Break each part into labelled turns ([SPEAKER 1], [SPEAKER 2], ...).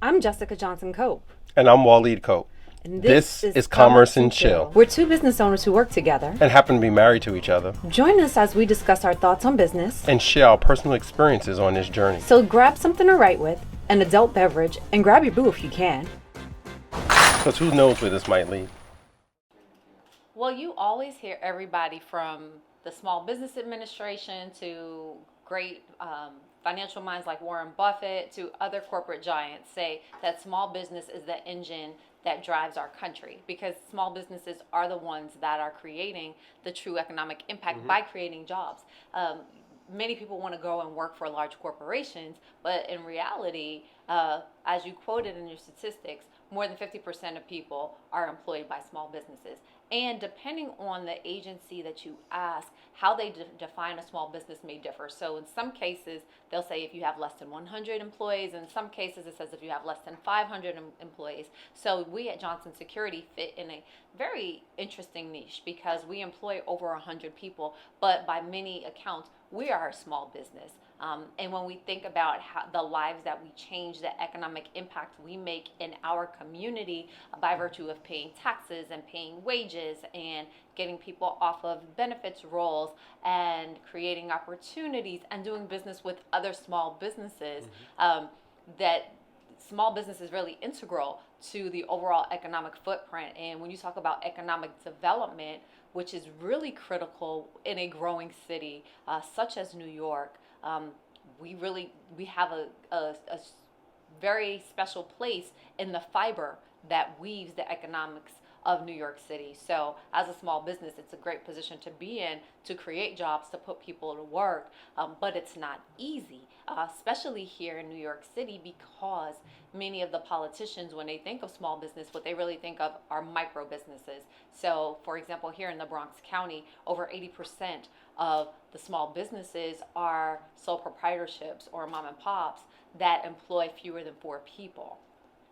[SPEAKER 1] I'm Jessica Johnson Cope.
[SPEAKER 2] And I'm Waleed Cope.
[SPEAKER 1] And
[SPEAKER 2] This is Commerce and Chill.
[SPEAKER 1] We're two business owners who work together
[SPEAKER 2] And happen to be married to each other.
[SPEAKER 1] Join us as we discuss our thoughts on business
[SPEAKER 2] And share our personal experiences on this journey.
[SPEAKER 1] So grab something to write with, an adult beverage, and grab your boo if you can.
[SPEAKER 2] Because who knows where this might lead.
[SPEAKER 3] Well, you always hear everybody from the Small Business Administration to great financial minds like Warren Buffett to other corporate giants say that small business is the engine that drives our country, because small businesses are the ones that are creating the true economic impact by creating jobs. Many people want to go and work for large corporations, but in reality, as you quoted in your statistics, more than 50% of people are employed by small businesses. And depending on the agency that you ask, how they define a small business may differ. So in some cases, they'll say if you have less than 100 employees. In some cases, it says if you have less than 500 employees. So we at Johnson Security fit in a very interesting niche because we employ over 100 people, but by many accounts, we are a small business. And when we think about how the lives that we change, the economic impact we make in our community by virtue of paying taxes and paying wages and getting people off of benefits rolls and creating opportunities and doing business with other small businesses, that small business is really integral to the overall economic footprint. And when you talk about economic development, which is really critical in a growing city such as New York, we have a very special place in the fiber that weaves the economics of New York City. So as a small business, it's a great position to be in to create jobs, to put people to work, but it's not easy, especially here in New York City, because many of the politicians, when they think of small business, what they really think of are micro businesses. So for example, here in the Bronx County, over 80% of the small businesses are sole proprietorships or mom and pops that employ fewer than 4 people.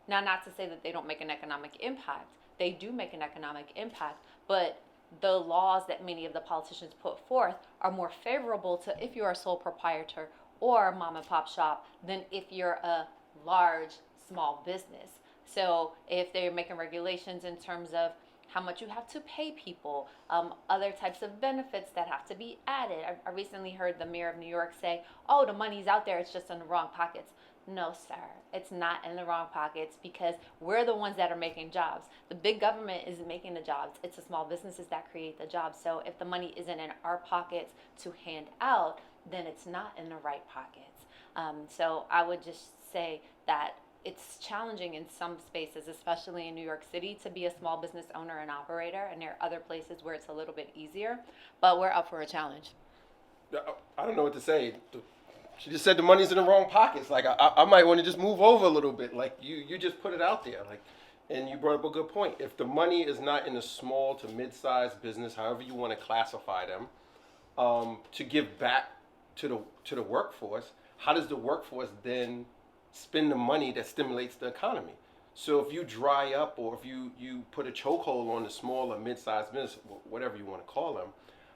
[SPEAKER 3] Now, not to say that they don't make an economic impact. They do make an economic impact, but the laws that many of the politicians put forth are more favorable to if you're a sole proprietor or a mom and pop shop than if you're a large small business. So if they're making regulations in terms of how much you have to pay people, other types of benefits that have to be added. I recently heard the mayor of New York say, oh, the money's out there, it's just in the wrong pockets. No, sir, it's not in the wrong pockets, because we're the ones that are making jobs. The big government isn't making the jobs. It's the small businesses that create the jobs. So if the money isn't in our pockets to hand out, then it's not in the right pockets. So I would just say that it's challenging in some spaces, especially in New York City, to be a small business owner and operator. And there are other places where it's a little bit easier, but we're up for a challenge.
[SPEAKER 2] I don't know what to say. She just said the money's in the wrong pockets. Like, I might want to just move over a little bit. Like, you just put it out there. Like, and you brought up a good point. If the money is not in a small to mid-sized business, however you want to classify them, to give back to the workforce, how does the workforce then spend the money that stimulates the economy? So if you dry up, or if you put a chokehold on the small or mid-sized business, whatever you want to call them,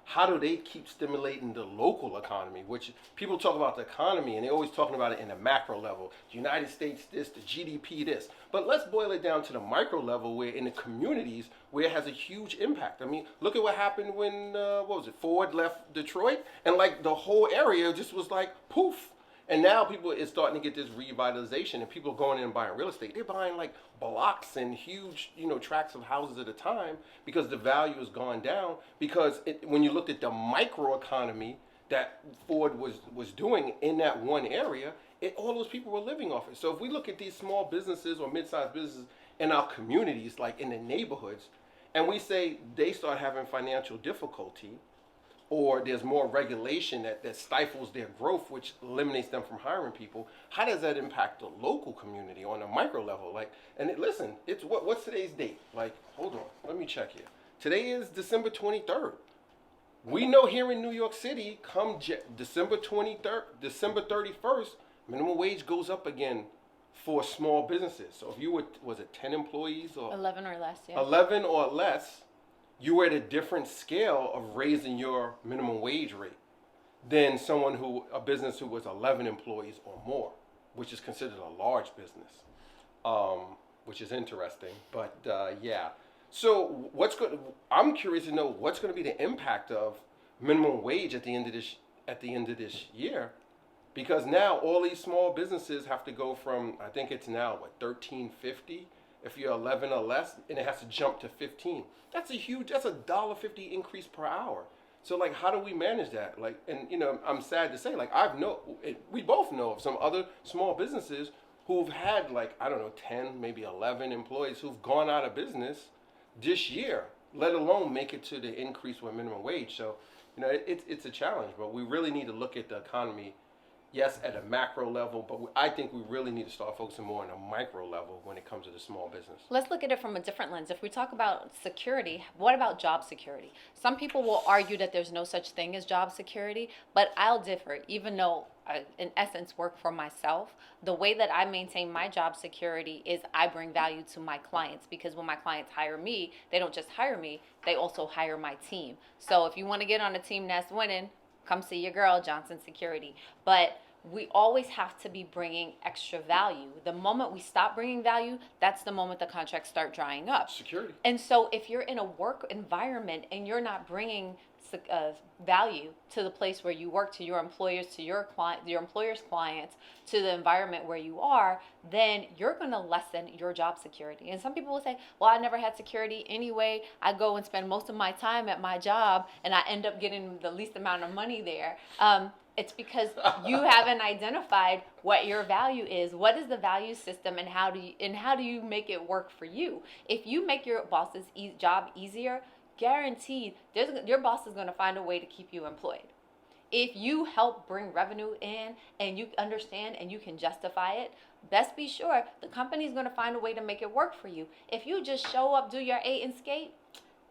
[SPEAKER 2] how do they keep stimulating the local economy? Which people talk about the economy and they're always talking about it in the macro level. The United States this, the GDP this. But let's boil it down to the micro level, where in the communities where it has a huge impact. I mean, look at what happened when, Ford left Detroit, and like the whole area just was like poof. And now people is starting to get this revitalization, and people are going in and buying real estate. They're buying like blocks and huge, tracts of houses at a time, because the value has gone down. Because when you looked at the microeconomy that Ford was doing in that one area, all those people were living off it. So if we look at these small businesses or mid-sized businesses in our communities, like in the neighborhoods, and we say they start having financial difficulty, or there's more regulation that stifles their growth, which eliminates them from hiring people, how does that impact the local community on a micro level? Like, and listen, it's what's today's date? Like, hold on, let me check here. Today is December 23rd. We know here in New York City, come December 23rd, December 31st, minimum wage goes up again for small businesses. So if you was it 10 employees or
[SPEAKER 3] 11 or less, yeah.
[SPEAKER 2] 11 or less, you were at a different scale of raising your minimum wage rate than a business who was 11 employees or more, which is considered a large business. which is interesting. But yeah. So I'm curious to know what's going to be the impact of minimum wage at the end of this year, because now all these small businesses have to go from, I think it's now what, 13.50 if you're 11 or less, and it has to jump to 15. That's a $1.50 increase per hour. So like, how do we manage that? Like, and I'm sad to say, like, we both know of some other small businesses who've had, like, I don't know, 10, maybe 11 employees who've gone out of business this year, let alone make it to the increase with minimum wage. So, it's a challenge, but we really need to look at the economy, yes, at a macro level, but I think we really need to start focusing more on a micro level when it comes to the small business.
[SPEAKER 3] Let's look at it from a different lens. If we talk about security, what about job security? Some people will argue that there's no such thing as job security, but I'll differ. Even though I, in essence, work for myself, the way that I maintain my job security is I bring value to my clients, because when my clients hire me, they don't just hire me, they also hire my team. So if you want to get on a team that's winning, come see your girl, Johnson Security. But we always have to be bringing extra value. The moment we stop bringing value, that's the moment the contracts start drying up.
[SPEAKER 2] Security.
[SPEAKER 3] And so if you're in a work environment and you're not bringing value to the place where you work, to your employers, to your employer's clients, to the environment where you are, then you're going to lessen your job security. And some people will say, well, I never had security anyway. I go and spend most of my time at my job and I end up getting the least amount of money there. It's because you haven't identified what your value is. What is the value system, and how do you make it work for you? If you make your boss's job easier, guaranteed, your boss is going to find a way to keep you employed. If you help bring revenue in and you understand and you can justify it, best be sure the company is going to find a way to make it work for you. If you just show up, do your 8 and skate,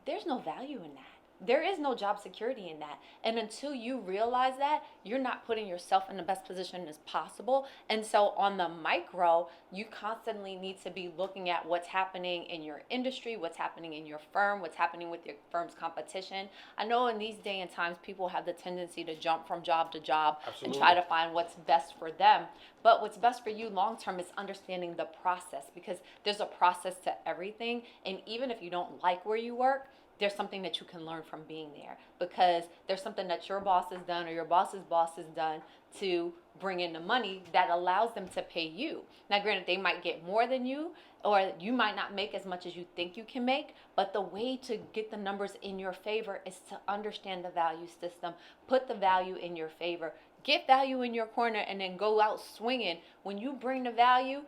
[SPEAKER 3] there's no value in that. There is no job security in that. And until you realize that, you're not putting yourself in the best position as possible. And so on the micro, you constantly need to be looking at what's happening in your industry, what's happening in your firm, what's happening with your firm's competition. I know in these day and times, people have the tendency to jump from job to job.
[SPEAKER 2] Absolutely.
[SPEAKER 3] And try to find what's best for them. But what's best for you long term is understanding the process, because there's a process to everything. And even if you don't like where you work, there's something that you can learn from being there, because there's something that your boss has done or your boss's boss has done to bring in the money that allows them to pay you. Now, granted, they might get more than you, or you might not make as much as you think you can make, but the way to get the numbers in your favor is to understand the value system, put the value in your favor, get value in your corner, and then go out swinging. When you bring the value,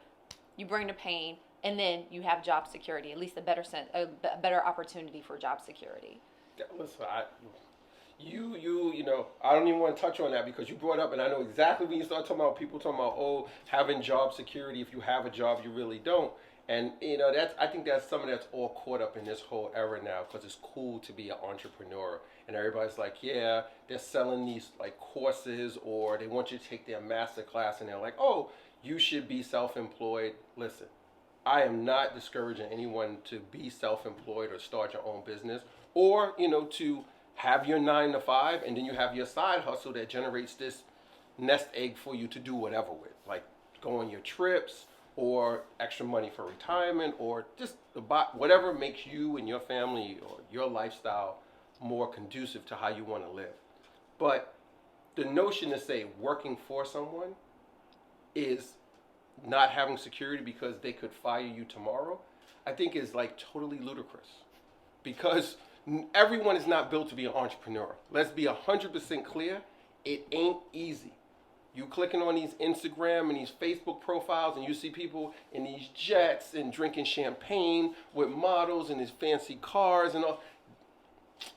[SPEAKER 3] you bring the pain. And then you have job security, at least a better opportunity for job security.
[SPEAKER 2] Listen, I don't even want to touch on that, because you brought up, and I know exactly when you start talking about people talking about, oh, having job security. If you have a job, you really don't. And I think that's something that's all caught up in this whole era now, because it's cool to be an entrepreneur, and everybody's like, yeah, they're selling these like courses, or they want you to take their master class, and they're like, oh, you should be self-employed. Listen, I am not discouraging anyone to be self-employed or start your own business, or, to have your 9 to 5, and then you have your side hustle that generates this nest egg for you to do whatever with, like go on your trips, or extra money for retirement, or just whatever makes you and your family or your lifestyle more conducive to how you want to live. But the notion to say working for someone is not having security because they could fire you tomorrow, I think is like totally ludicrous, because everyone is not built to be an entrepreneur. Let's be 100% clear. It ain't easy. You clicking on these Instagram and these Facebook profiles, and you see people in these jets and drinking champagne with models and these fancy cars and all.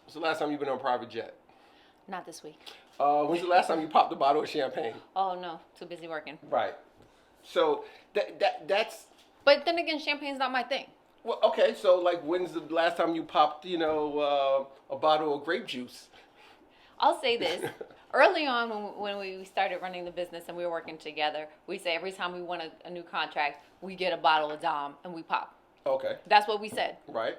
[SPEAKER 2] When's the last time you've been on a private jet?
[SPEAKER 3] Not this week.
[SPEAKER 2] When's the last time you popped a bottle of champagne?
[SPEAKER 3] Oh no, too busy working.
[SPEAKER 2] Right. So that's.
[SPEAKER 3] But then again, champagne's not my thing.
[SPEAKER 2] Well, okay. So like, when's the last time you popped, a bottle of grape juice?
[SPEAKER 3] I'll say this. Early on, when we started running the business and we were working together, we say every time we won a new contract, we get a bottle of Dom and we pop.
[SPEAKER 2] Okay.
[SPEAKER 3] That's what we said.
[SPEAKER 2] Right.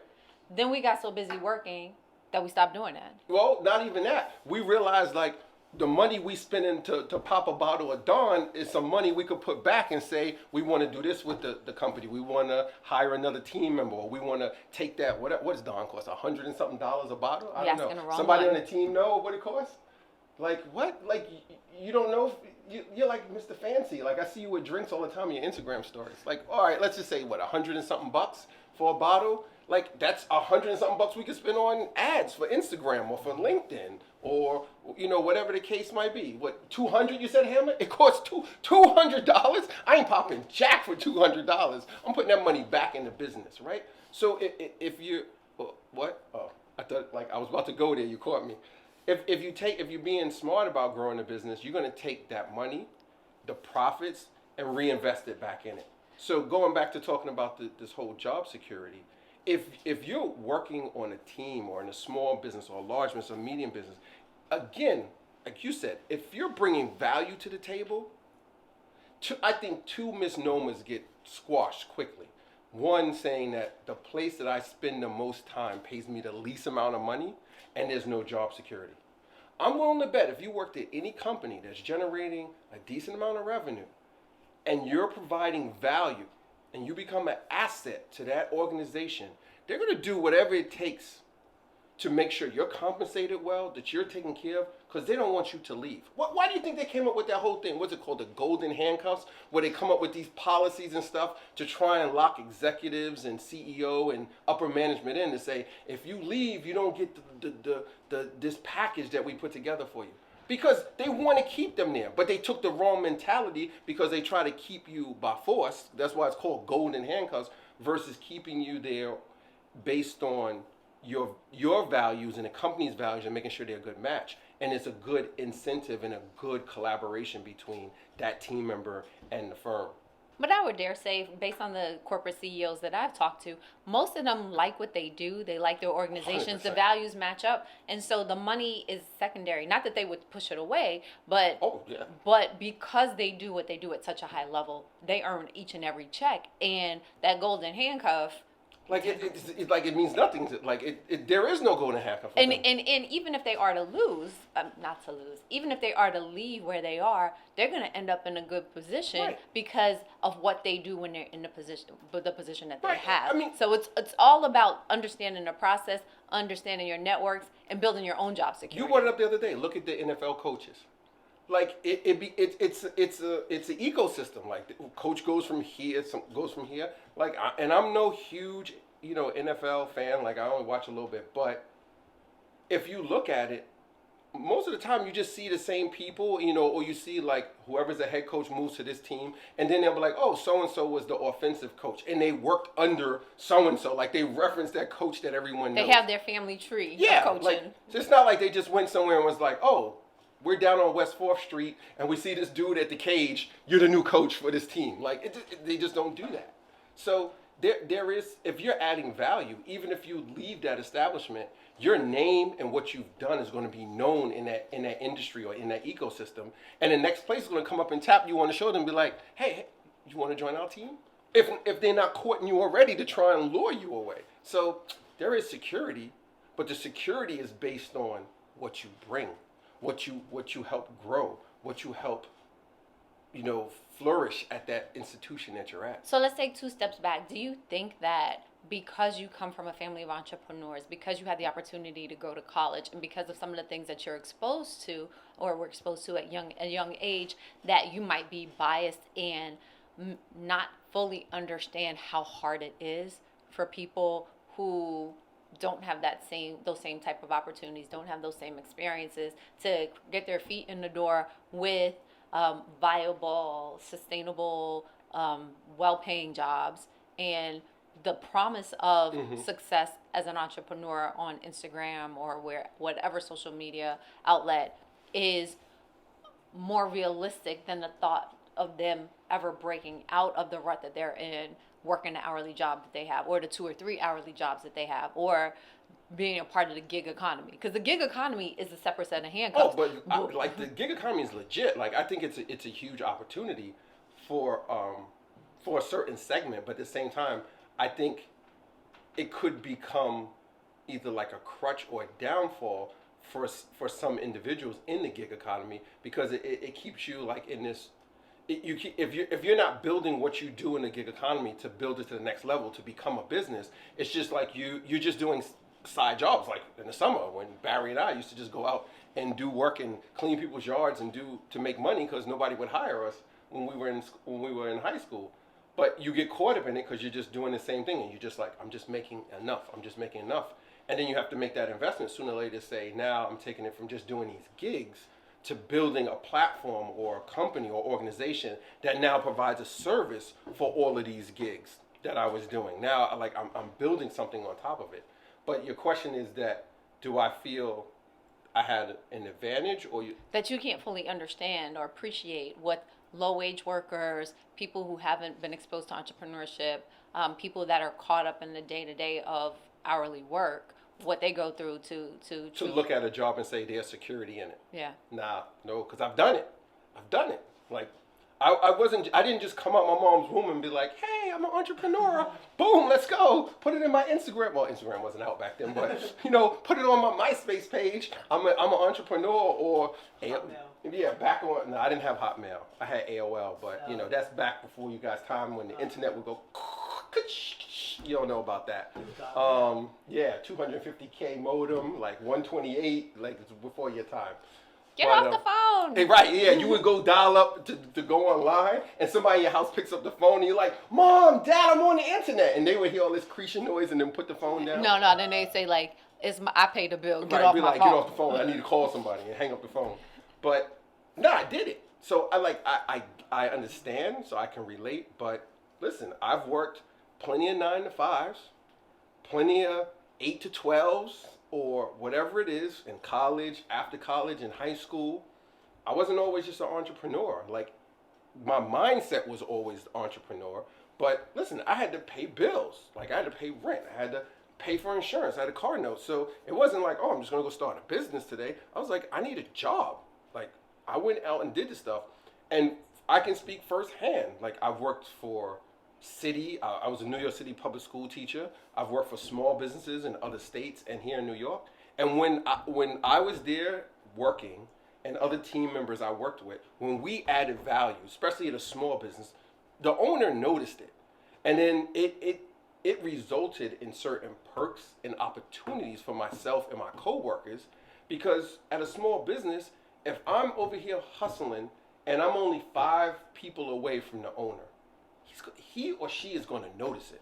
[SPEAKER 3] Then we got so busy working that we stopped doing that.
[SPEAKER 2] Well, not even that. We realized, like, the money we spending to pop a bottle of Dawn is some money we could put back and say, we want to do this with the company. We want to hire another team member, or we want to take that, what does Dawn cost, $100 and something a bottle? I don't know. Somebody on the team know what it costs? Like, what? Like, you don't know? You're like Mr. Fancy. Like, I see you with drinks all the time in your Instagram stories. Like, all right, let's just say, what, $100 and something for a bottle? Like, that's $100 and something we could spend on ads for Instagram or for LinkedIn or, whatever the case might be. What, $200 you said, Hammer? It costs $200? I ain't popping jack for $200. I'm putting that money back in the business, right? So if you, what? Oh, I thought, like, I was about to go there. You caught me. If you're being smart about growing a business, you're going to take that money, the profits, and reinvest it back in it. So going back to talking about this whole job security, if you're working on a team or in a small business or a large business or medium business, again, like you said, if you're bringing value to the table, I think two misnomers get squashed quickly. One, saying that the place that I spend the most time pays me the least amount of money and there's no job security. I'm willing to bet if you worked at any company that's generating a decent amount of revenue and you're providing value and you become an asset to that organization, they're going to do whatever it takes to make sure you're compensated well, that you're taken care of, because they don't want you to leave. Why do you think they came up with that whole thing? What's it called? The golden handcuffs, where they come up with these policies and stuff to try and lock executives and CEO and upper management in to say, if you leave, you don't get this package that we put together for you. Because they want to keep them there, but they took the wrong mentality because they try to keep you by force. That's why it's called golden handcuffs versus keeping you there based on your values and the company's values and making sure they're a good match. And it's a good incentive and a good collaboration between that team member and the firm.
[SPEAKER 3] But I would dare say, based on the corporate CEOs that I've talked to, most of them like what they do. They like their organizations. 100%. The values match up. And so the money is secondary. Not that they would push it away, but but because they do what they do at such a high level, they earn each and every check. And that golden handcuff,
[SPEAKER 2] like it means nothing. There is no golden handcuff.
[SPEAKER 3] And even if they are to lose, not to lose, even if they are to leave where they are, they're going to end up in a good position because of what they do when they're in the position that they have. I mean, so it's all about understanding the process, understanding your networks, and building your own job security.
[SPEAKER 2] You brought it up the other day. Look at the NFL coaches. Like it's an ecosystem. Like the coach goes from here, goes from here. Like and I'm no huge NFL fan. Like I only watch a little bit, but if you look at it, most of the time you just see the same people, or you see like whoever's the head coach moves to this team, and then they'll be like, oh, so and so was the offensive coach, and they worked under so and so. Like they reference that coach that everyone knows.
[SPEAKER 3] They have their family tree. Yeah, of coaching.
[SPEAKER 2] Like it's not like they just went somewhere and was like, oh, we're down on West 4th Street and we see this dude at the cage. You're the new coach for this team. Like they just don't do that. So there is, if you're adding value, even if you leave that establishment, your name and what you've done is going to be known in that industry or in that ecosystem. And the next place is going to come up and tap you on the shoulder and be like, hey, you want to join our team? If they're not courting you already to try and lure you away. So there is security, but the security is based on what you bring. What you help grow, what you help, flourish at that institution that you're at.
[SPEAKER 3] So let's take 2 steps back. Do you think that because you come from a family of entrepreneurs, because you had the opportunity to go to college, and because of some of the things that you're exposed to or were exposed to at a young age, that you might be biased and not fully understand how hard it is for people who don't have those same type of opportunities, don't have those same experiences to get their feet in the door with viable, sustainable, well-paying jobs, and the promise of success as an entrepreneur on Instagram or whatever social media outlet is more realistic than the thought of them ever breaking out of the rut that they're in, working the hourly job that they have, or the 2 or 3 hourly jobs that they have, or being a part of the gig economy. Because the gig economy is a separate set of handcuffs.
[SPEAKER 2] Oh, but the gig economy is legit. Like I think it's a huge opportunity for a certain segment, but at the same time, I think it could become either like a crutch or a downfall for some individuals in the gig economy, because it keeps you like in this. If you're not building what you do in the gig economy to build it to the next level to become a business, it's just like you're just doing side jobs. Like in the summer when Barry and I used to just go out and do work and clean people's yards and do to make money because nobody would hire us when we were in high school. But you get caught up in it because you're just doing the same thing and you're just like, I'm just making enough. I'm just making enough. And then you have to make that investment sooner or later to say, now I'm taking it from just doing these gigs to building a platform or a company or organization that now provides a service for all of these gigs that I was doing. Now, like I'm building something on top of it. But your question is that, do I feel I had an advantage, or
[SPEAKER 3] that you can't fully understand or appreciate what low-wage workers, people who haven't been exposed to entrepreneurship, people that are caught up in the day-to-day of hourly work, what they go through to
[SPEAKER 2] look at a job and say there's security in it.
[SPEAKER 3] Yeah.
[SPEAKER 2] Nah, no, because I've done it. Like I didn't just come out my mom's womb and be like, hey, I'm an entrepreneur. Boom, let's go. Put it in my Instagram. Well, Instagram wasn't out back then, but put it on my MySpace page. I'm an entrepreneur, or yeah, back on. No, I didn't have Hotmail. I had AOL, but that's back before you guys' time when the internet would go. You don't know about that. Yeah, 250K modem, like 128, like it's before your time.
[SPEAKER 3] Get off the phone.
[SPEAKER 2] Right, yeah, you would go dial up to go online, and somebody in your house picks up the phone, and you're like, Mom, Dad, I'm on the internet. And they would hear all this creaking noise and then put the phone down.
[SPEAKER 3] No, then they say, like, I paid the bill, get off my phone.
[SPEAKER 2] Get off the phone, I need to call somebody, and hang up the phone. But, no, I did it. So, I understand, so I can relate, but listen, I've worked plenty of 9 to 5s, plenty of 8 to 12s, or whatever it is in college, after college, in high school. I wasn't always just an entrepreneur. Like, my mindset was always entrepreneur. But listen, I had to pay bills. Like, I had to pay rent. I had to pay for insurance. I had a car note. So it wasn't like, oh, I'm just going to go start a business today. I was like, I need a job. Like, I went out and did this stuff. And I can speak firsthand. Like, I've worked for city. I was a New York City public school teacher. I've worked for small businesses in other states and here in New York. And when I was there working, and other team members I worked with, when we added value, especially at a small business, the owner noticed it. And then it resulted in certain perks and opportunities for myself and my coworkers, because at a small business, if I'm over here hustling and I'm only 5 people away from the owner, he or she is going to notice it.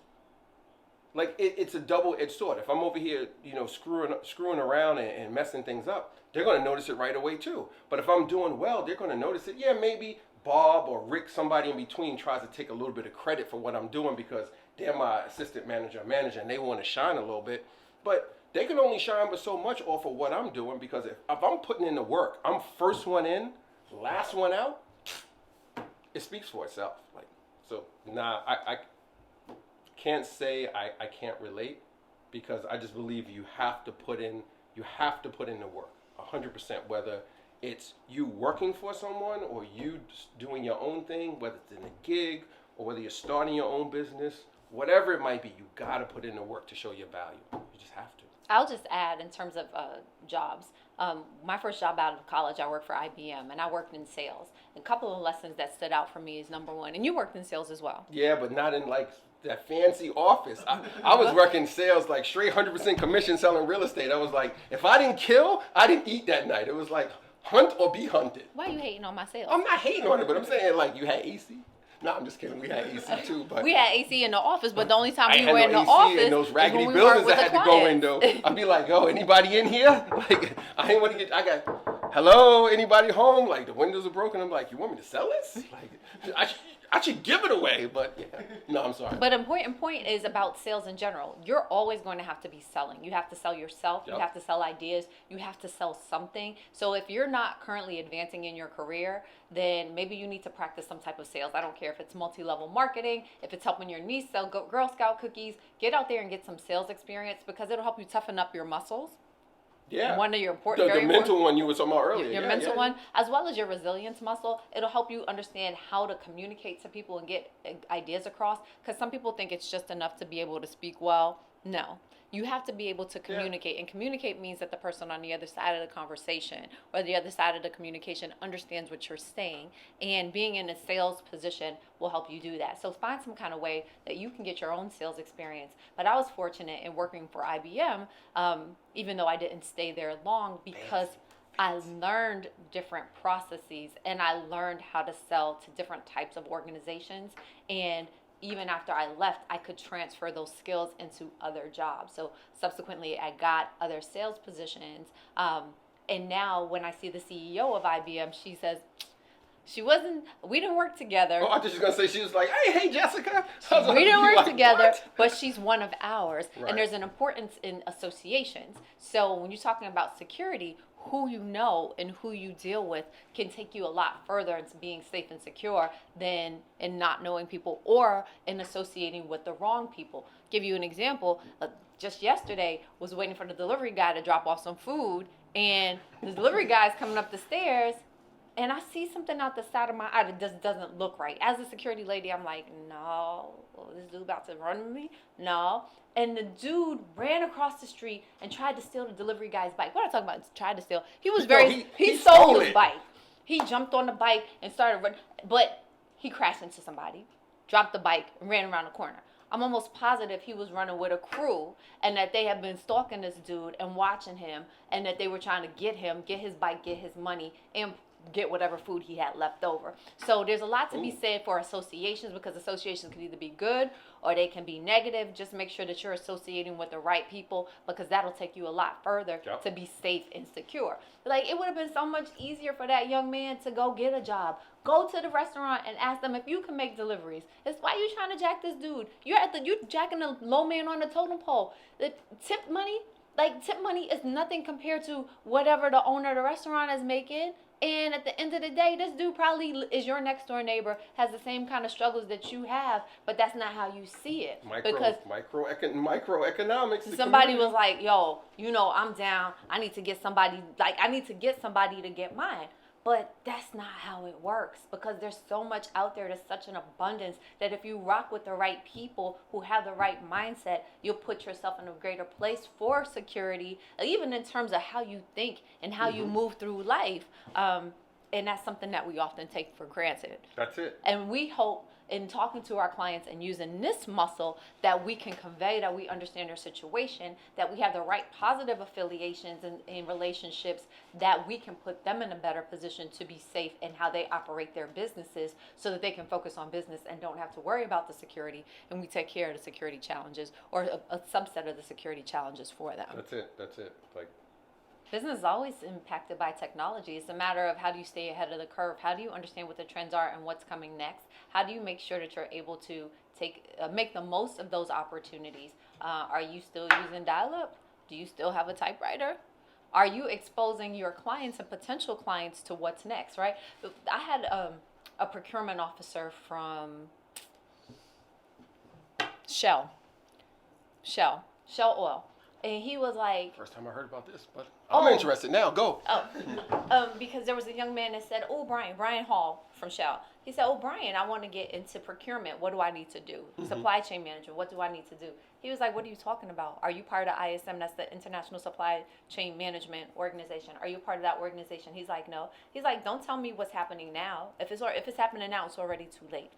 [SPEAKER 2] Like, it's a double-edged sword. If I'm over here, screwing around and messing things up, they're going to notice it right away too. But if I'm doing well, they're going to notice it. Yeah, maybe Bob or Rick, somebody in between, tries to take a little bit of credit for what I'm doing because they're my assistant manager or manager and they want to shine a little bit. But they can only shine but so much off of what I'm doing, because if I'm putting in the work, I'm first one in, last one out, it speaks for itself. Like, so, I can't say I can't relate, because I just believe you have to put in the work 100%, whether it's you working for someone or you doing your own thing, whether it's in a gig or whether you're starting your own business, whatever it might be, you got to put in the work to show your value. You just have to.
[SPEAKER 3] I'll just add, in terms of jobs, my first job out of college, I worked for IBM, and I worked in sales. A couple of lessons that stood out for me is, number one, and you worked in sales as well.
[SPEAKER 2] Yeah, but not in like that fancy office. I was working sales, like straight 100% commission selling real estate. I was like, if I didn't kill, I didn't eat that night. It was like hunt or be hunted.
[SPEAKER 3] Why are you hating on my sales?
[SPEAKER 2] I'm not hating on it, but I'm saying, like, you had AC. No, I'm just kidding. We had AC too, but
[SPEAKER 3] we had AC in the office. But the only time we were in the
[SPEAKER 2] AC
[SPEAKER 3] office
[SPEAKER 2] in those
[SPEAKER 3] is
[SPEAKER 2] raggedy
[SPEAKER 3] when we
[SPEAKER 2] buildings
[SPEAKER 3] worked
[SPEAKER 2] I
[SPEAKER 3] with
[SPEAKER 2] had
[SPEAKER 3] the
[SPEAKER 2] to go in
[SPEAKER 3] clients.
[SPEAKER 2] though. I'd be like, "Yo, anybody in here?" Like, I ain't want to get. I got, hello, anybody home? Like, the windows are broken. I'm like, you want me to sell this? Like, I should give it away, but yeah. No, I'm sorry.
[SPEAKER 3] But important point is about sales in general. You're always going to have to be selling. You have to sell yourself. Yep. You have to sell ideas. You have to sell something. So if you're not currently advancing in your career, then maybe you need to practice some type of sales. I don't care if it's multi-level marketing, if it's helping your niece sell Girl Scout cookies. Get out there and get some sales experience, because it'll help you toughen up your muscles.
[SPEAKER 2] Yeah.
[SPEAKER 3] One of your important,
[SPEAKER 2] the mental one you were talking about earlier.
[SPEAKER 3] Your mental one, as well as your resilience muscle. It'll help you understand how to communicate to people and get ideas across. Because some people think it's just enough to be able to speak well. No. You have to be able to communicate, and communicate means that the person on the other side of the conversation or the other side of the communication understands what you're saying, and being in a sales position will help you do that. So find some kind of way that you can get your own sales experience. But I was fortunate in working for IBM, even though I didn't stay there long, because I learned different processes and I learned how to sell to different types of organizations. And even after I left, I could transfer those skills into other jobs. So subsequently, I got other sales positions. And now when I see the CEO of IBM, she says, we didn't work together.
[SPEAKER 2] Oh, I thought she was going to say, she was like, hey, Jessica.
[SPEAKER 3] We didn't work together,
[SPEAKER 2] what?
[SPEAKER 3] but she's one of ours.
[SPEAKER 2] Right.
[SPEAKER 3] And there's an importance in associations. So when you're talking about security, who you know and who you deal with can take you a lot further into being safe and secure than in not knowing people or in associating with the wrong people. Give you an example. Just yesterday, was waiting for the delivery guy to drop off some food, and the delivery guy's coming up the stairs, and I see something out the side of my eye that just doesn't look right. As a security lady, I'm like, no, this dude about to run with me? No. And the dude ran across the street and tried to steal the delivery guy's bike. What am I talking about? Tried to steal. He was he stole his bike. He jumped on the bike and started running, but he crashed into somebody, dropped the bike, and ran around the corner. I'm almost positive he was running with a crew and that they have been stalking this dude and watching him, and that they were trying to get him, get his bike, get his money, and get whatever food he had left over. So there's a lot to be said for associations, because associations can either be good or they can be negative. Just make sure that you're associating with the right people, because that'll take you a lot further to be safe and secure. Like, it would have been so much easier for that young man to go get a job. Go to the restaurant and ask them if you can make deliveries. It's why you trying to jack this dude. You're jacking the low man on the totem pole. The tip money is nothing compared to whatever the owner of the restaurant is making. And at the end of the day, this dude probably is your next door neighbor, has the same kind of struggles that you have, but that's not how you see it.
[SPEAKER 2] Microeconomics.
[SPEAKER 3] Somebody was like, yo, I'm down. I need to get somebody to get mine. But that's not how it works, because there's so much out there. There's such an abundance that if you rock with the right people who have the right mindset, you'll put yourself in a greater place for security, even in terms of how you think and how you move through life. And that's something that we often take for granted.
[SPEAKER 2] That's it.
[SPEAKER 3] And we hope in talking to our clients and using this muscle that we can convey that we understand their situation, that we have the right positive affiliations and relationships, that we can put them in a better position to be safe in how they operate their businesses, so that they can focus on business and don't have to worry about the security, and we take care of the security challenges, or a subset of the security challenges for them.
[SPEAKER 2] That's it. Like,
[SPEAKER 3] business is always impacted by technology. It's a matter of how do you stay ahead of the curve? How do you understand what the trends are and what's coming next? How do you make sure that you're able to make the most of those opportunities? Are you still using dial-up? Do you still have a typewriter? Are you exposing your clients and potential clients to what's next, right? I had a procurement officer from Shell Oil. And he was like...
[SPEAKER 2] First time I heard about this, but I'm interested now. Go.
[SPEAKER 3] Because there was a young man that said, Brian Hall from Shell. He said, Brian, I want to get into procurement. What do I need to do? Supply chain management. What do I need to do? He was like, what are you talking about? Are you part of ISM? That's the International Supply Chain Management Organization. Are you part of that organization? He's like, no. He's like, don't tell me what's happening now. If it's happening now, it's already too late.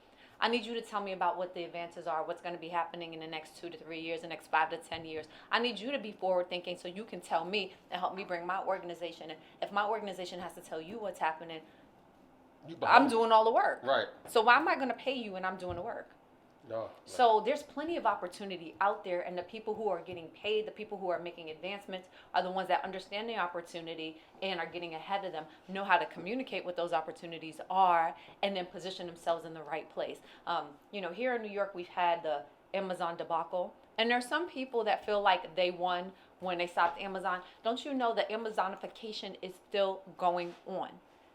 [SPEAKER 3] I need you to tell me about what the advances are, what's going to be happening in the next 2 to 3 years, the next 5 to 10 years. I need you to be forward thinking so you can tell me and help me bring my organization in. If my organization has to tell you what's happening, I'm doing all the work.
[SPEAKER 2] Right.
[SPEAKER 3] So why am I going to pay you when I'm doing the work?
[SPEAKER 2] No.
[SPEAKER 3] So there's plenty of opportunity out there, and the people who are getting paid, the people who are making advancements, are the ones that understand the opportunity and are getting ahead of them, know how to communicate what those opportunities are, and then position themselves in the right place. Here in New York, we've had the Amazon debacle, and there's some people that feel like they won when they stopped Amazon. Don't you know that Amazonification is still going on?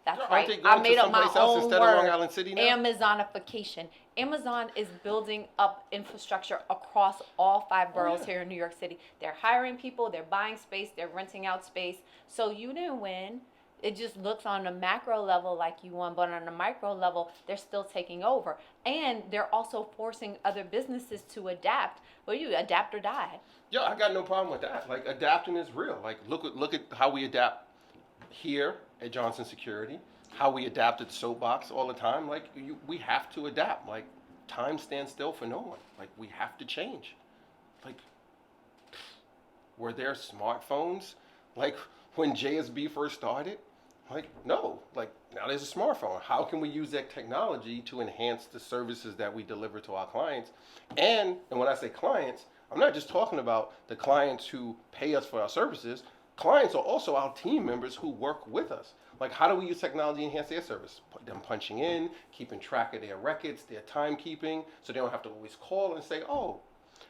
[SPEAKER 3] That's right. I made up my own word.
[SPEAKER 2] Long Island City now?
[SPEAKER 3] Amazonification. Amazon is building up infrastructure across all 5 boroughs here in New York City. They're hiring people. They're buying space. They're renting out space. So you didn't win. It just looks on a macro level like you won, but on a micro level, they're still taking over. And they're also forcing other businesses to adapt. Well, you adapt or die.
[SPEAKER 2] Yeah, I got no problem with that. Like adapting is real. Like look at how we adapt here at Johnson Security, how we adapt at Soapbox all the time. Like we have to adapt. Like time stands still for no one. Like we have to change. Like were there smartphones? Like when JSB first started? Like no. Like now there's a smartphone. How can we use that technology to enhance the services that we deliver to our clients? And when I say clients, I'm not just talking about the clients who pay us for our services. Clients are also our team members who work with us. Like, how do we use technology to enhance their service? Them punching in, keeping track of their records, their timekeeping, so they don't have to always call and say, oh,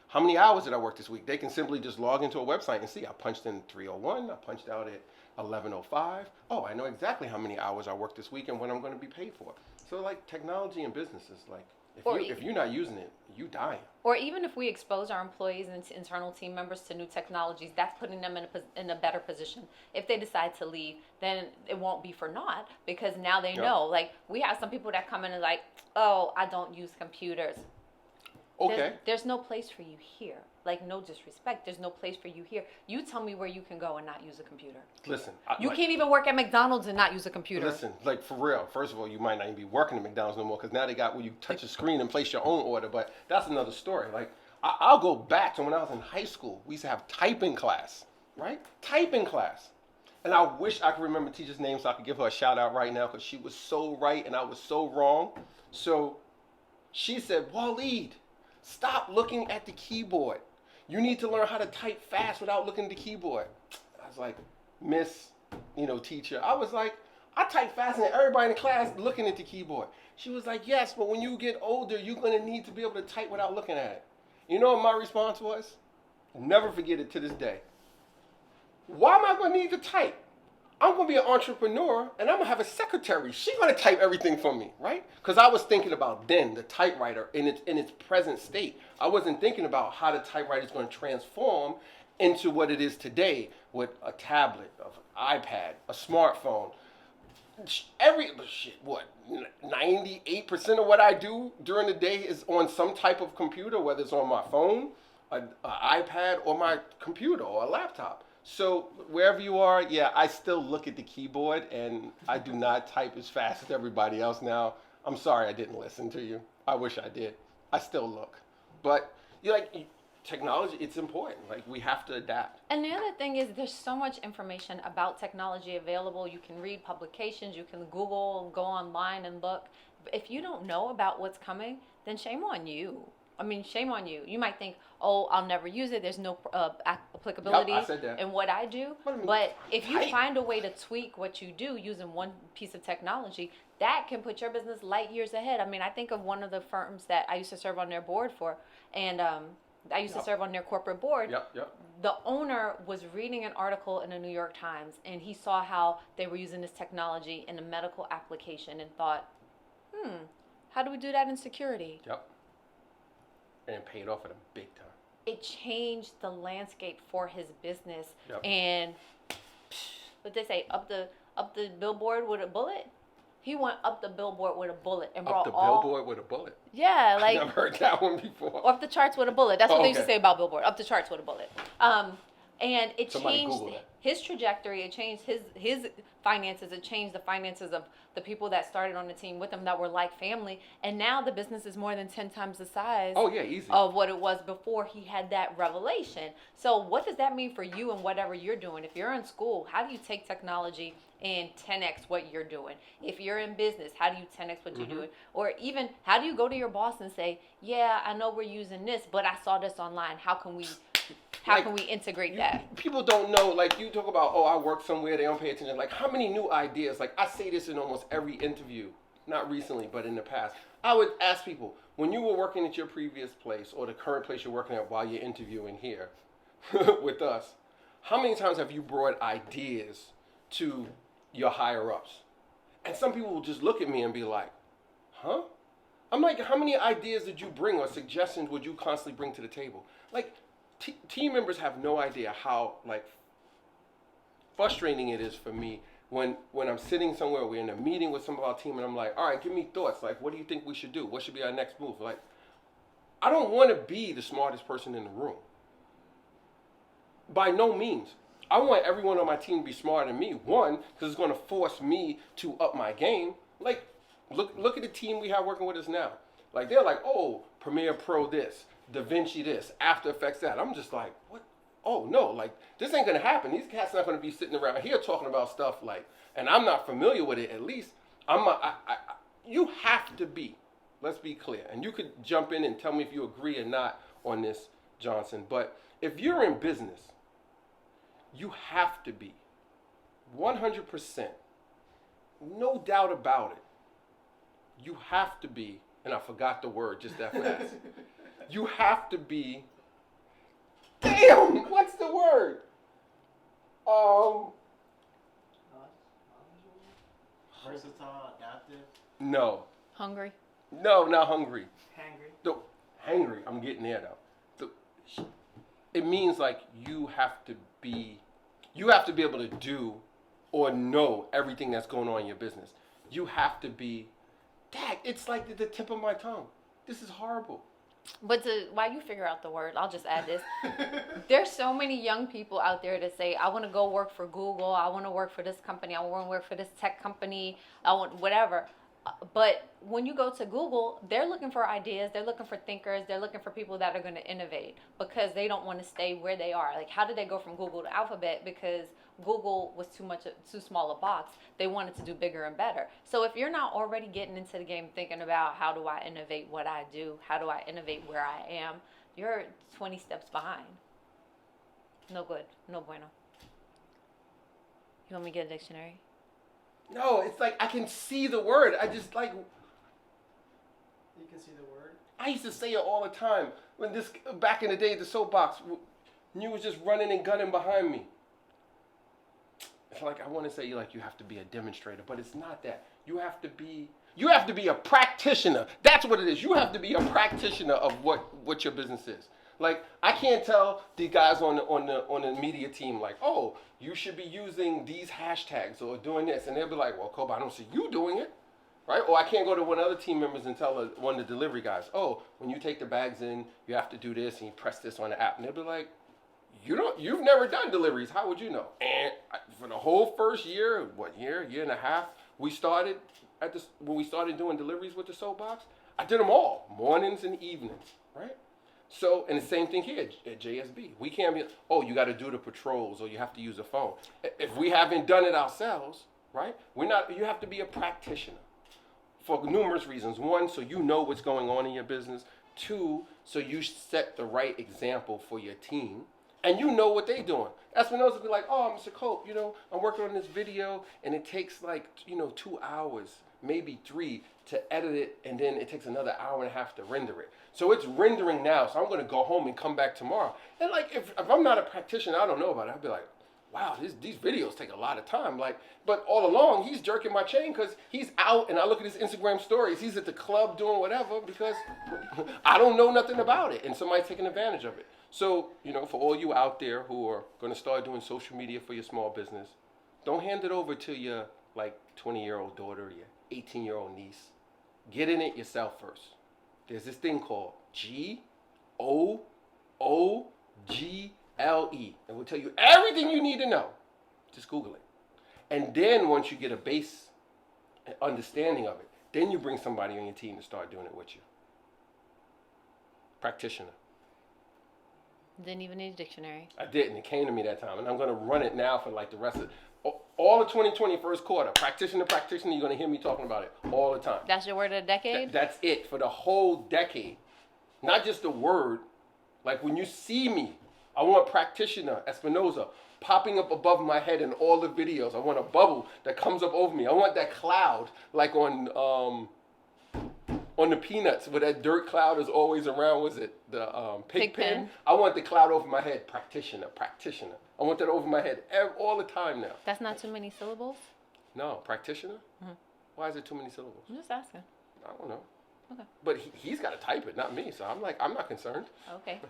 [SPEAKER 2] how many hours did I work this week? They can simply just log into a website and see, I punched in 3:01, I punched out at 11:05. Oh, I know exactly how many hours I worked this week and when I'm going to be paid for. So, like, technology in business is like, if you're not using it, you dying.
[SPEAKER 3] Or even if we expose our employees and internal team members to new technologies, that's putting them in a better position. If they decide to leave, then it won't be for naught, because now they know. Like, we have some people that come in and like, oh, I don't use computers.
[SPEAKER 2] Okay.
[SPEAKER 3] There's no place for you here. Like, no disrespect. There's no place for you here. You tell me where you can go and not use a computer.
[SPEAKER 2] Listen.
[SPEAKER 3] You can't even work at McDonald's and not use a computer.
[SPEAKER 2] Listen, like for real. First of all, you might not even be working at McDonald's no more because now they got where you touch a screen and place your own order. But that's another story. Like, I'll go back to when I was in high school. We used to have typing class, right? Typing class. And I wish I could remember the teacher's name so I could give her a shout out right now because she was so right and I was so wrong. So she said, Waleed, stop looking at the keyboard. You need to learn how to type fast without looking at the keyboard. I was like, Miss, teacher. I was like, I type fast and everybody in the class looking at the keyboard. She was like, yes, but when you get older, you're going to need to be able to type without looking at it. You know what my response was? I'll never forget it to this day. Why am I going to need to type? I'm going to be an entrepreneur and I'm going to have a secretary. She's going to type everything for me, right? Because I was thinking about then the typewriter in its present state. I wasn't thinking about how the typewriter is going to transform into what it is today with a tablet, an iPad, a smartphone. 98% of what I do during the day is on some type of computer, whether it's on my phone, an iPad, or my computer or a laptop. So wherever you are, yeah, I still look at the keyboard and I do not type as fast as everybody else now. I'm sorry I didn't listen to you. I wish I did. I still look. But technology, it's important. Like, we have to adapt.
[SPEAKER 3] And the other thing is there's so much information about technology available. You can read publications, you can Google, go online and look. If you don't know about what's coming, then shame on you. I mean, shame on you. You might think, oh, I'll never use it. There's no applicability in what I do. But if you find a way to tweak what you do using one piece of technology, that can put your business light years ahead. I mean, I think of one of the firms that I used to serve on their board for, and I used to serve on their corporate board. The owner was reading an article in the New York Times, and he saw how they were using this technology in a medical application and thought, how do we do that in security?
[SPEAKER 2] And it paid off at a big time.
[SPEAKER 3] It changed the landscape for his business. And what they say, up the billboard with a bullet? He went up the billboard with a bullet and brought
[SPEAKER 2] billboard with a bullet?
[SPEAKER 3] Yeah, like...
[SPEAKER 2] I've never heard that one before.
[SPEAKER 3] Off the charts with a bullet. That's what they used to say about billboard. Up the charts with a bullet. And it changed his trajectory. It changed his finances. It changed the finances of the people that started on the team with him that were like family. And now the business is more than 10 times the size of what it was before he had that revelation. So what does that mean for you and whatever you're doing? If you're in school, how do you take technology and 10x what you're doing? If you're in business, how do you 10x what you're doing? Or even, how do you go to your boss and say, yeah, I know we're using this, but I saw this online. How can we integrate that?
[SPEAKER 2] People don't know, like, you talk about, I work somewhere, they don't pay attention. Like, how many new ideas? Like, I say this in almost every interview, not recently, but in the past. I would ask people, when you were working at your previous place or the current place you're working at while you're interviewing here with us, how many times have you brought ideas to your higher ups? And some people will just look at me and be like, huh? I'm like, how many ideas did you bring or suggestions would you constantly bring to the table? Like, team members have no idea how, like, frustrating it is for me when I'm sitting somewhere, we're in a meeting with some of our team, and I'm like, all right, give me thoughts. Like, what do you think we should do? What should be our next move? Like, I don't want to be the smartest person in the room. By no means. I want everyone on my team to be smarter than me. One, because it's going to force me to up my game. Like, look at the team we have working with us now. Like, they're like, oh, Premiere Pro this, DaVinci this, After Effects that. I'm just like, what? Oh, no, like, this ain't going to happen. These cats not going to be sitting around here talking about stuff like, and I'm not familiar with it, at least. You have to be. Let's be clear. And you could jump in and tell me if you agree or not on this, Johnson. But if you're in business, you have to be 100%, no doubt about it. You have to be, and I forgot the word just that fast. You have to be, damn, what's the word?
[SPEAKER 4] Versatile, adaptive.
[SPEAKER 2] No.
[SPEAKER 3] Hungry?
[SPEAKER 2] No, not hungry.
[SPEAKER 4] Hangry.
[SPEAKER 2] Hangry, I'm getting there though. It means like you have to be able to do or know everything that's going on in your business. You have to be, dang, it's like the tip of my tongue. This is horrible.
[SPEAKER 3] But while you figure out the word, I'll just add this. There's so many young people out there that say, I want to go work for Google. I want to work for this company. I want to work for this tech company. I want whatever. But when you go to Google, they're looking for ideas. They're looking for thinkers. They're looking for people that are going to innovate because they don't want to stay where they are. Like, how did they go from Google to Alphabet? Because Google was too small a box. They wanted to do bigger and better. So if you're not already getting into the game thinking about how do I innovate what I do, how do I innovate where I am, you're 20 steps behind. No good. No bueno. You want me to get a dictionary?
[SPEAKER 2] No, it's like I can see the word. I just like.
[SPEAKER 4] You can see the word.
[SPEAKER 2] I used to say it all the time when back in the day, the soapbox, and you was just running and gunning behind me. It's like I want to say like you have to be a demonstrator, but it's not that. You have to be a practitioner. That's what it is. You have to be a practitioner of what your business is. Like, I can't tell the guys on the media team, like, oh, you should be using these hashtags or doing this. And they'll be like, well, Kobe, I don't see you doing it, right? Or I can't go to one of the other team members and tell one of the delivery guys, oh, when you take the bags in, you have to do this and you press this on the app. And they'll be like, you've never done deliveries. How would you know? And for the whole first year and a half, when we started doing deliveries with the soapbox, I did them all, mornings and evenings, right? So, and the same thing here at JSB. We can't be, oh, you got to do the patrols or you have to use a phone. If we haven't done it ourselves, right? You have to be a practitioner for numerous reasons. One, so you know what's going on in your business. Two, so you set the right example for your team and you know what they're doing. Espinosa will be like, oh, Mr. Cope, I'm working on this video and it takes 2 hours, maybe 3 to edit it, and then it takes another hour and a half to render it. So it's rendering now, so I'm going to go home and come back tomorrow. And if I'm not a practitioner, I don't know about it. I'd be like, wow, these videos take a lot of time. But all along, he's jerking my chain because he's out, and I look at his Instagram stories. He's at the club doing whatever because I don't know nothing about it, and somebody's taking advantage of it. So, for all you out there who are going to start doing social media for your small business, don't hand it over to your 20-year-old daughter, your 18-year-old niece. Get in it yourself first. There's this thing called GOOGLE. It will tell you everything you need to know. Just Google it. And then once you get a base understanding of it, then you bring somebody on your team to start doing it with you. Practitioner.
[SPEAKER 3] Didn't even need a dictionary.
[SPEAKER 2] I didn't. It came to me that time. And I'm going to run it now for the rest of all of 2020 first quarter. Practitioner, you're going to hear me talking about it all the time.
[SPEAKER 3] That's your word of the decade?
[SPEAKER 2] That's it for the whole decade. Not just the word. Like when you see me, I want practitioner, Espinosa, popping up above my head in all the videos. I want a bubble that comes up over me. I want that cloud like on the Peanuts where that dirt cloud is always around. Was it the Pigpen? I want the cloud over my head. Practitioner. I want that over my head all the time now.
[SPEAKER 3] That's not too many syllables?
[SPEAKER 2] No, practitioner? Mm-hmm. Why is it too many syllables?
[SPEAKER 3] I'm just asking.
[SPEAKER 2] I don't know.
[SPEAKER 3] Okay.
[SPEAKER 2] But he's got to type it, not me. So I'm not concerned.
[SPEAKER 3] Okay.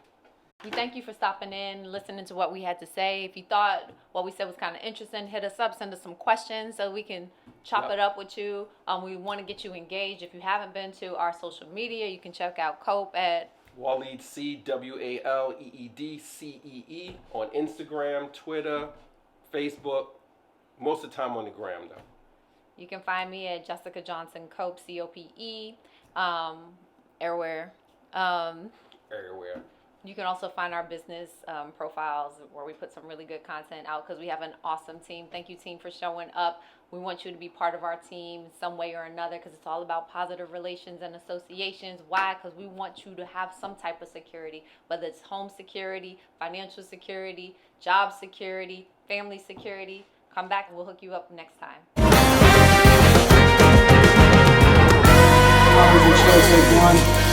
[SPEAKER 3] We thank you for stopping in, listening to what we had to say. If you thought what we said was kind of interesting, hit us up, send us some questions so we can chop it up with you. We want to get you engaged. If you haven't been to our social media, you can check out Cope at
[SPEAKER 2] Waleed, CWALEEDCEE on Instagram, Twitter, Facebook. Most of the time on the gram, though.
[SPEAKER 3] You can find me at Jessica Johnson Cope, COPE, everywhere.
[SPEAKER 2] Everywhere.
[SPEAKER 3] You can also find our business profiles where we put some really good content out because we have an awesome team. Thank you, team, for showing up. We want you to be part of our team some way or another because it's all about positive relations and associations. Why? Because we want you to have some type of security, whether it's home security, financial security, job security, family security. Come back and we'll hook you up next time.
[SPEAKER 5] I was a chosen one.